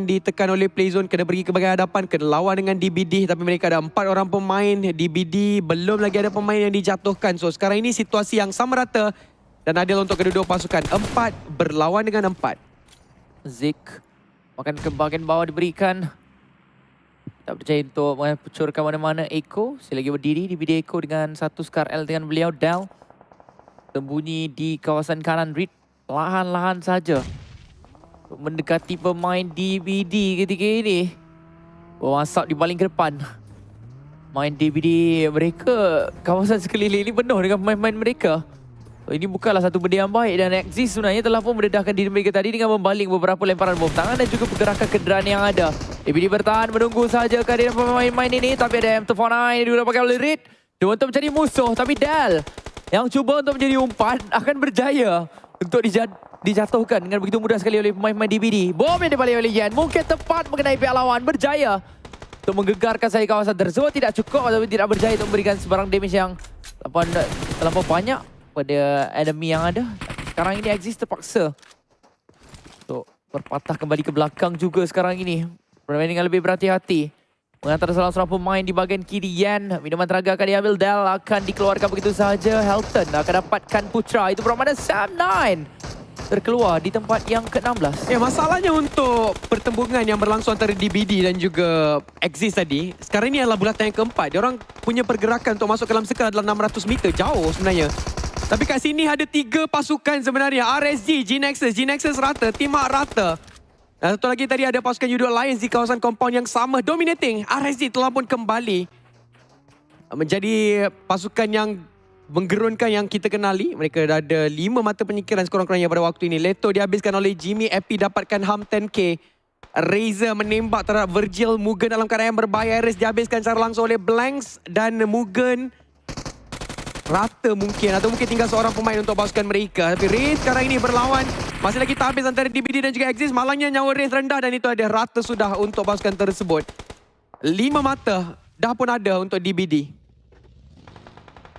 ditekan oleh Playzone, kena pergi ke bahagian hadapan, kena lawan dengan DBD, tapi mereka ada 4 orang pemain. DBD belum lagi ada pemain yang dijatuhkan. So sekarang ini situasi yang sama rata dan adil untuk kedua-dua pasukan. 4 berlawan dengan 4. Zik akan ke bahagian bawah diberikan. Tak percaya untuk mencucurkan mana-mana. Eko selagi berdiri di BD Eko dengan satu Scar L dengan beliau. Dal sembunyi di kawasan kanan. Reed lahan-lahan saja mendekati pemain DBD ketika ini. Masuk di baling ke depan. Main DBD mereka, kawasan sekeliling ini penuh dengan pemain-pemain mereka. Ini bukanlah satu benda yang baik dan Axis sebenarnya telah pun mendedahkan diri mereka tadi dengan membaling beberapa lemparan bom tangan dan juga pergerakan kenderaan yang ada. DBD bertahan menunggu saja kehadiran pemain-pemain ini, tapi ada M249 yang digunakan oleh Reed. Cuba untuk mencari musuh, tapi Dal yang cuba untuk menjadi umpan akan berjaya untuk dijatuhkan dengan begitu mudah sekali oleh pemain-pemain DBD. Bom yang dibalik oleh Yan mungkin tepat mengenai pihak lawan, berjaya untuk menggegarkan saya kawasan tersebut. Tidak cukup atau tidak berjaya untuk memberikan sebarang damage yang terlampau banyak pada enemy yang ada. Sekarang ini Axis terpaksa untuk berpatah kembali ke belakang juga sekarang ini. Bermain dengan lebih berhati-hati. Mengantar salah seorang pemain di bahagian kiri. Yan, minuman teraga akan diambil. Dal akan dikeluarkan begitu saja. Helton akan dapatkan Putra. Itu bermakna Sam 9 terkeluar di tempat yang ke-16. Ya, masalahnya untuk pertembungan yang berlangsung antara DBD dan juga Axis tadi, sekarang ini adalah bulatan yang keempat. Dia orang punya pergerakan untuk masuk ke dalam circle adalah 600 meter. Jauh sebenarnya. Tapi kat sini ada 3 pasukan sebenarnya. RSG, G-Nexus rata, Timah rata. Dan satu lagi tadi ada pasukan Yudo Alliance di kawasan compound yang sama. Dominating, RSG telah pun kembali menjadi pasukan yang menggerunkan yang kita kenali. Mereka dah ada 5 mata penyikiran sekurang-kurangnya pada waktu ini. Leto dihabiskan oleh Jimmy, Epi dapatkan HAM 10K. Razor menembak terhadap Virgil, Mugen dalam keadaan yang berbahaya. Ares dihabiskan secara langsung oleh Blanks dan Mugen rata mungkin, atau mungkin tinggal seorang pemain untuk pasukan mereka. Tapi Raze sekarang ini berlawan. Masih lagi tak habis antara DBD dan juga Axis. Malangnya nyawa Raze rendah dan itu ada rata sudah untuk pasukan tersebut. 5 mata dah pun ada untuk DBD.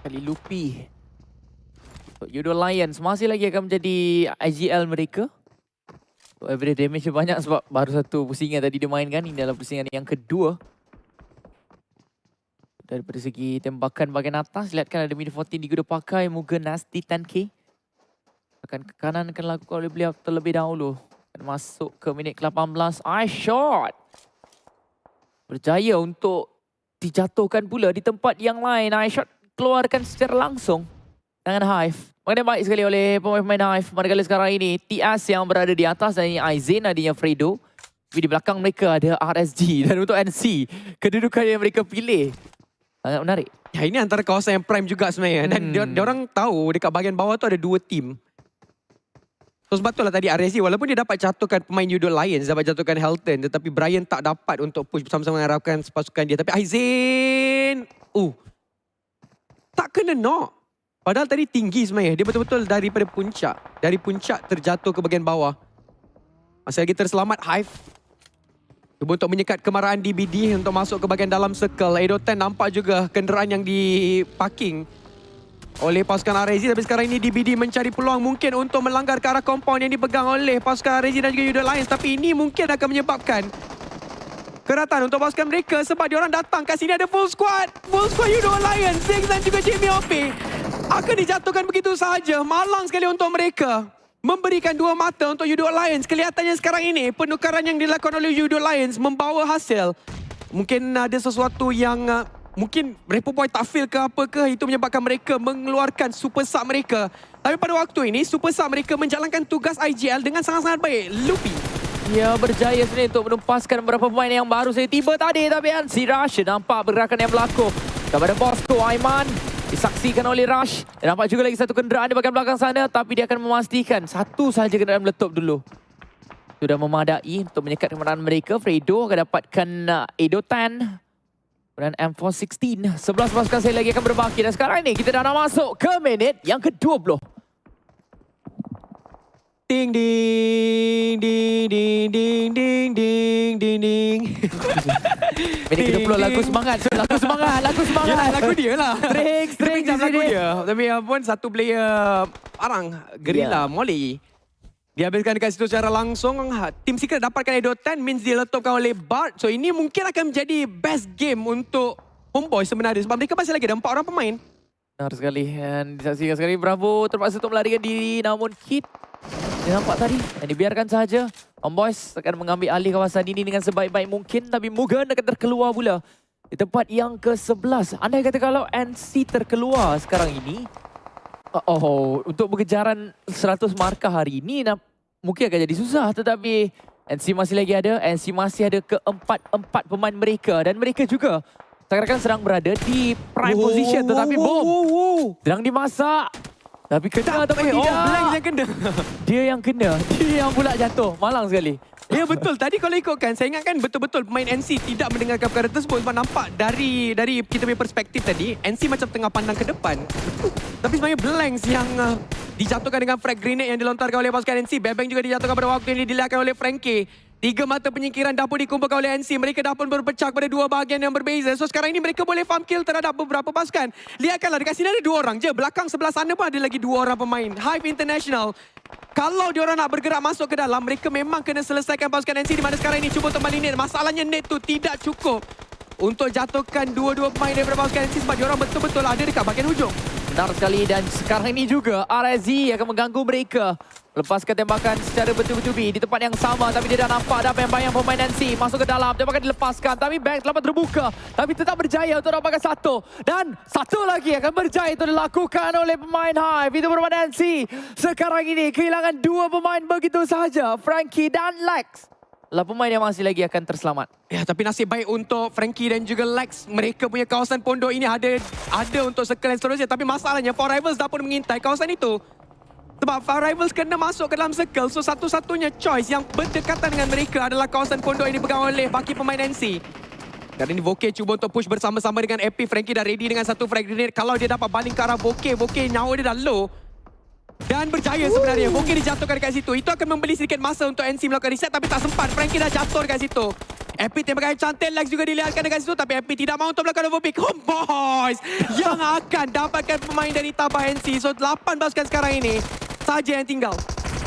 Kali Lupi. Yudo Lions masih lagi akan menjadi IGL mereka. Every damage banyak sebab baru satu pusingan tadi dia mainkan. Ini adalah pusingan yang kedua. Daripada segi tembakan bahagian atas, lihatkan ada mid 14 digunakan pakai. Mugen Nasty 10K. Akan ke kanan akan lakukan oleh beliau terlebih dahulu. Akan masuk ke minit ke-18. Shot. Berjaya untuk dijatuhkan pula di tempat yang lain. Shot keluarkan secara langsung dengan Hive. Mengenai baik sekali oleh pemain-pemain Hive. Manakala sekarang ini TS yang berada di atas dan ini Aizen, adanya Fredo. Tapi di belakang mereka ada RSG. Dan untuk NC, kedudukan yang mereka pilih sangat menarik. Ya, ini antara kawasan yang prime juga sebenarnya. Dan dia orang tahu dekat bahagian bawah tu ada 2 tim. So sebab itulah tadi RSG walaupun dia dapat jatuhkan pemain Yudo Lions, dapat jatuhkan Helton, tetapi Brian tak dapat untuk push bersama-sama mengharapkan pasukan dia. Tapi Aizen, tak kena knock. Padahal tadi tinggi sebenarnya. Dia betul-betul daripada puncak. Dari puncak terjatuh ke bahagian bawah. Masih lagi terselamat Hive. Cuba untuk menyekat kemarahan DBD untuk masuk ke bahagian dalam circle. Edo 10 nampak juga kenderaan yang diparking oleh pasukan RSG. Tapi sekarang ini DBD mencari peluang mungkin untuk melanggar ke arah compound yang dipegang oleh pasukan RSG dan juga Yudo Lions. Tapi ini mungkin akan menyebabkan keratan untuk pasukan mereka sebab diorang datang. Kat sini ada full squad. Full squad Yudo Lions. Ziggs dan juga Jimmy OP akan dijatuhkan begitu sahaja. Malang sekali untuk mereka. Memberikan 2 mata untuk Yudo Lions. Kelihatannya sekarang ini penukaran yang dilakukan oleh Yudo Lions membawa hasil. Mungkin ada sesuatu yang mungkin Repo Boy tak feel ke apa ke. Itu menyebabkan mereka mengeluarkan super sub mereka. Tapi pada waktu ini super sub mereka menjalankan tugas IGL dengan sangat-sangat baik. Lupi. Ya, berjaya sebenarnya untuk menumpaskan beberapa pemain yang baru saja tiba tadi. Tapi Ansi Rush nampak pergerakan yang berlaku kepada Bosco Aiman. Disaksikan oleh Rush. Dan nampak juga lagi satu kenderaan di bahagian belakang sana. Tapi dia akan memastikan satu sahaja kenderaan meletup dulu. Sudah memadai untuk menyekat kenderaan mereka. Fredo akan dapatkan Edo 10. Dan M416. 11 pasukan saya lagi akan berbaki. Dan sekarang ini kita dah nak masuk ke minit yang ke-20. Ding ding ding ding ding ding ding ding ding. Minit ke-20 lagu semangat. Lagu semangat, lagu semangat. Yalah, lagu dia lah. String Lagu dia. Tapi pun satu player parang Gerilla, Molly. Dihabiskan dekat situ secara langsung. Team Secret dapatkan Edo 10 means diletupkan oleh Bart. So ini mungkin akan menjadi best game untuk Homeboy sebenarnya. Sebab mereka masih lagi ada 4 orang pemain. Benar sekali. Dan disaksikan sekali Bravo terpaksa untuk melarikan diri. Namun Kid dia nampak tadi. Dan dibiarkan sahaja. Homeboys akan mengambil alih kawasan ini dengan sebaik-baik mungkin. Tapi Mugen akan terkeluar pula di tempat yang ke-11. Andai kata kalau NC terkeluar sekarang ini. Untuk berkejaran 100 markah hari ini mungkin akan jadi susah. Tetapi NC masih lagi ada. NC masih ada keempat pemain mereka. Dan mereka juga sekarang sedang berada di prime position. Tetapi bom sedang dimasak. Tapi kena atau tidak? Blank yang kena. Dia yang kena. Dia yang pula jatuh. Malang sekali. Ya betul. Tadi kalau ikutkan, saya ingatkan betul-betul pemain NC tidak mendengarkan perkara tersebut. Sebab nampak dari kita punya perspektif tadi, NC macam tengah pandang ke depan. Tapi sebenarnya Blanks yang dijatuhkan dengan frag grenade yang dilontarkan oleh pasukan NC. Bebeng juga dijatuhkan pada waktu ini dilihatkan oleh Frankie. 3 mata penyingkiran dah pun dikumpulkan oleh NC. Mereka dah pun berpecah pada 2 bahagian yang berbeza. So sekarang ini mereka boleh farm kill terhadap beberapa pasukan. Lihatkanlah dekat sini ada 2 orang je. Belakang sebelah sana pun ada lagi 2 orang pemain. Hive International. Kalau diorang nak bergerak masuk ke dalam, mereka memang kena selesaikan pasukan NC di mana sekarang ini cuba untuk kembali net. Masalahnya net tu tidak cukup untuk jatuhkan 2 pemain daripada pasukan NC sebab diorang betul-betul ada dekat bahagian hujung. Benar sekali dan sekarang ini juga RSZ akan mengganggu mereka. Lepaskan tembakan secara bertubi-tubi di tempat yang sama. Tapi dia dah nampak ada bayang-bayang pemain NC masuk ke dalam. Tembakan dilepaskan tapi Banks dapat terbuka. Tapi tetap berjaya untuk dapatkan satu. Dan satu lagi akan berjaya untuk dilakukan oleh pemain Hive. Itu bermain NC. Sekarang ini kehilangan 2 pemain begitu sahaja. Frankie dan Lex. Lah pemain yang masih lagi akan terselamat. Ya, tapi nasib baik untuk Frankie dan juga Lex. Mereka punya kawasan pondok ini ada untuk circle dan seterusnya. Tapi masalahnya, Four Rivals dah pun mengintai kawasan itu. Sebab Four Rivals kena masuk ke dalam circle. So, satu-satunya choice yang berdekatan dengan mereka adalah kawasan pondok ini dipegang oleh baki pemain NC. Kali ini Voke cuba untuk push bersama-sama dengan Epi. Frankie dah ready dengan satu frag grenade. Kalau dia dapat baling ke arah Voke nyawa dia dah low. Dan berjaya sebenarnya. Voke dijatuhkan dekat situ. Itu akan membeli sedikit masa untuk NC melakukan reset. Tapi tak sempat. Frankie dah jatuh dekat situ. Epi tembakan cantik. Lex juga dilihatkan dekat situ. Tapi Epi tidak mahu untuk melakukan overpick. Homeboys yang akan dapatkan pemain dari tabah NC. So 8 pasukan sekarang ini saja yang tinggal.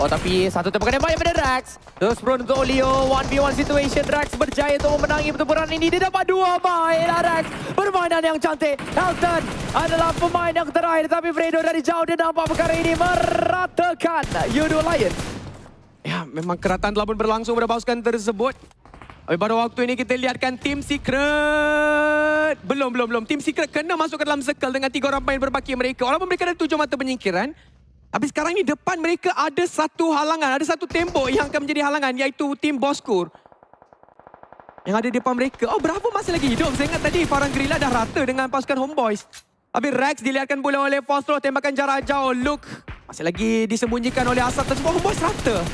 Oh tapi satu tembakan yang banyak pada Rax. Terus bro untuk Olio. 1v1 situation. Rax berjaya untuk memenangi pertempuran ini. Dia dapat 2 baik Rax. Permainan yang cantik. Elton adalah pemain yang terakhir. Tapi Fredo dari jauh dia nampak perkara ini meratakan Yodo Lions. Ya, memang kerataan telah pun berlangsung pada pasukan tersebut. Tapi pada waktu ini kita lihatkan Team Secret. Belum. Team Secret kena masuk ke dalam circle dengan 3 orang pemain berbaki mereka. Walaupun mereka ada 7 mata penyingkiran. Tapi sekarang ini depan mereka ada satu halangan. Ada satu tembok yang akan menjadi halangan. Iaitu tim Boskur. Yang ada di depan mereka. Oh, Bravo masih lagi hidup. Saya ingat tadi Farang Grilla dah rata dengan pasukan Homeboys. Tapi Rex dilihatkan pula oleh Fostro. Tembakan jarak jauh. Luke masih lagi disembunyikan oleh asap tersebut. Homeboys rata.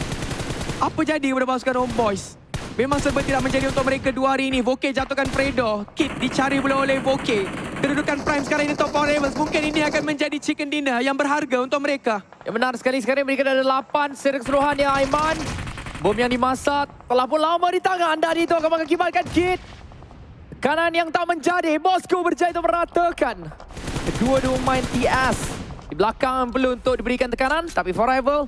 Apa jadi kepada pasukan Homeboys? Memang serba tidak menjadi untuk mereka 2 hari ini. Voke jatuhkan Fredo. Kit dicari pula oleh Voke. Kedudukan Prime sekarang ini top 4 levels. Mungkin ini akan menjadi chicken dinner yang berharga untuk mereka. Ya benar sekali. Sekarang mereka ada 8 secara keseluruhan ya Aiman. Bom yang dimasak telah pun lama di tangan. Dan itu akan mengakibatkan Kit. Kanan yang tak menjadi. Bosku berjaya untuk meratakan. Kedua-dua main TS. Di belakang perlu untuk diberikan tekanan. Tapi for rival.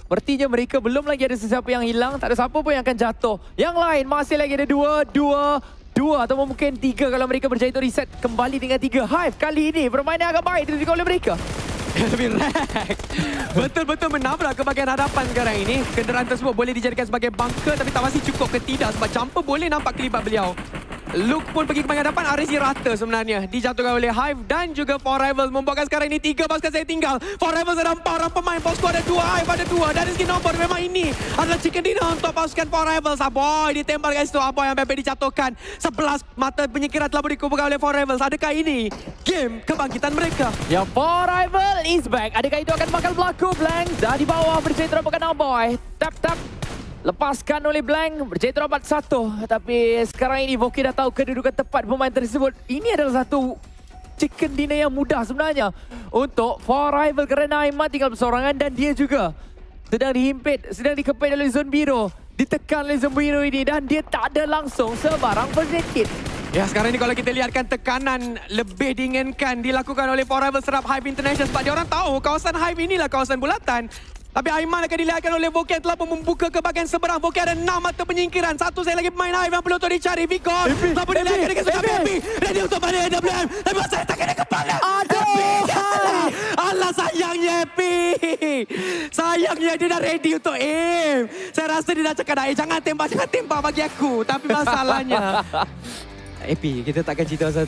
Berartinya mereka belum lagi ada sesiapa yang hilang. Tak ada siapa pun yang akan jatuh. Yang lain masih lagi ada 2 atau mungkin 3 kalau mereka berjaya untuk reset kembali dengan 3. Hive kali ini permainan agak baik dilakukan oleh mereka. Tapi Rex betul-betul menabrak ke bahagian hadapan sekarang ini. Kenderaan tersebut boleh dijadikan sebagai bunker tapi tak pasti cukup ke tidak sebab jumper boleh nampak kelibat beliau. Luke pun pergi ke bahagian hadapan. RSG rata sebenarnya. Dijatuhkan oleh Hive dan juga Four Rivals. Membuatkan sekarang ini 3 pasukan saya tinggal. Four Rivals ada 4 orang pemain. Bosku ada 2. Hive ada 2. Dari segi nombor memang ini adalah chicken dinner untuk pasukan Four Rivals. Aboy ditembak guys tu. Aboy yang Pepe dijatuhkan. 11 mata penyingkiran telah dikumpulkan oleh Four Rivals. Adakah ini game kebangkitan mereka? Ya Four Rival is back. Adakah itu akan bakal berlaku? Blank dah di bawah berjaya terapkan Aboy. Tap. Lepaskan oleh Blank, berjaya terdapat 1. Tapi sekarang ini Voke dah tahu kedudukan tepat pemain tersebut. Ini adalah satu chicken dinner yang mudah sebenarnya untuk Four Rival kerana Aiman tinggal bersorangan dan dia juga sedang dihimpit, sedang dikepit oleh Zone Biru. Ditekan oleh Zone Biru ini dan dia tak ada langsung sebarang first aid kit. Ya, sekarang ini kalau kita lihatkan tekanan lebih diinginkan dilakukan oleh Four Rivals terhadap Hive International sebab dia orang tahu kawasan Hive inilah kawasan bulatan. Tapi Aiman akan dilihatkan oleh Vokian telah pun membuka ke bahagian seberang. Vokian ada 6 mata penyingkiran. Satu saya lagi pemain Aif yang perlu untuk dicari. Vicon telah pun dilihatkan dengan suka Happy. Ready untuk pada AWM. Tapi masa takkan dia kepala. Aduh. Alah sayangnya Happy. Sayangnya dia dah ready untuk aim. Saya rasa dia dah cakap dah, jangan tembak bagi aku. Tapi masalahnya Happy, kita takkan cerita pasal